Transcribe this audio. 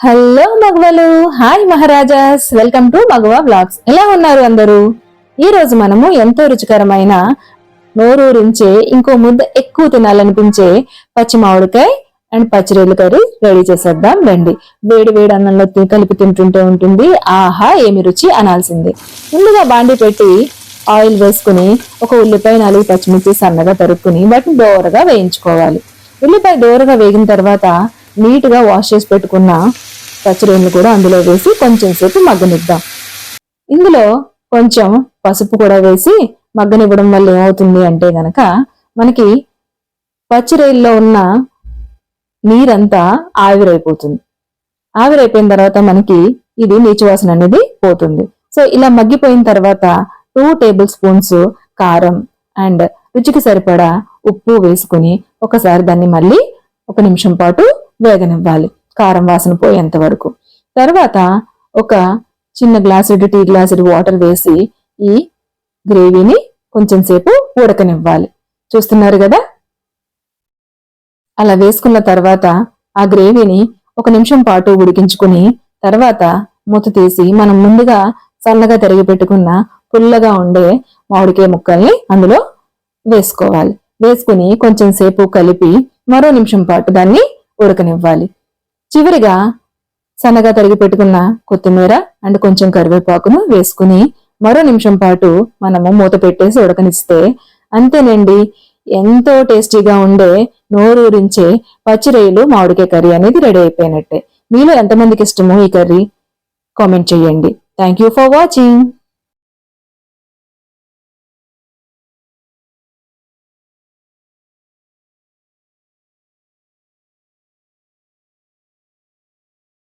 Hello మగవలు, hi Maharajas, welcome to Magava blogs. ఎలా ఉన్నారు అందరూ? ఈ రోజు మనము ఎంతో రుచికరమైన నోరూరించే ఇంకో ముద్ద ఎక్కువ తినాలనిపించే పచ్చి మామిడికాయ అండ్ పచ్చిరొయ్యల కర్రీ రెడీ చేసేద్దాం రండి. వేడి వేడి అన్నంలో కలిపి తింటుంటే ఉంటుంది ఆహా ఏమి రుచి అనాల్సిందే. ముందుగా బాండి పెట్టి ఆయిల్ వేసుకుని ఒక ఉల్లిపాయ 4 పచ్చిమిర్చి సన్నగా తరుక్కుని వాటిని దోరగా వేయించుకోవాలి. ఉల్లిపాయ దోరగా వేగిన తర్వాత నీట్ గా వాష్ చేసి పెట్టుకున్న పచ్చిరొయ్యలు కూడా అందులో వేసి కొంచెం సేపు మగ్గనిద్దాం. ఇందులో కొంచెం పసుపు కూడా వేసి మగ్గనివ్వడం వల్ల ఏమవుతుంది అంటే గనక మనకి పచ్చిరొయ్యల్లో ఉన్న నీరంతా ఆవిరైపోతుంది. ఆవిరైపోయిన తర్వాత మనకి ఇది నీచువాసన అనేది పోతుంది. సో ఇలా మగ్గిపోయిన తర్వాత 2 టేబుల్ స్పూన్స్ కారం అండ్ రుచికి సరిపడా ఉప్పు వేసుకుని ఒకసారి దాన్ని మళ్ళీ 1 నిమిషం పాటు వేగనివ్వాలి, కారం వాసన పోయేంత వరకు. తర్వాత ఒక చిన్న గ్లాసుడు టీ గ్లాసుడు వాటర్ వేసి ఈ గ్రేవీని కొంచెం సేపు ఉడకనివ్వాలి. చూస్తున్నారు కదా, అలా వేసుకున్న తర్వాత ఆ గ్రేవీని 1 నిమిషం పాటు ఉడికించుకుని తర్వాత మూత తీసి మనం ముందుగా సన్నగా తరిగి పెట్టుకున్న పుల్లగా ఉండే మామిడికాయ ముక్కల్ని అందులో వేసుకోవాలి. వేసుకుని కొంచెం సేపు కలిపి మరో నిమిషం పాటు దాన్ని ఉడకనివ్వాలి. చివరిగా సన్నగా తరిగి పెట్టుకున్న కొత్తిమీర అండ్ కొంచెం కరివేపాకును వేసుకుని మరో నిమిషం పాటు మనము మూత పెట్టేసి ఉడకనిస్తే అంతేనండి, ఎంతో టేస్టీగా ఉండే నోరూరించే పచ్చిరొయ్యలు మామిడికాయ కర్రీ అనేది రెడీ అయిపోయినట్టే. మీలో ఎంతమందికి ఇష్టమో ఈ కర్రీ కామెంట్ చేయండి. Thank you for watching.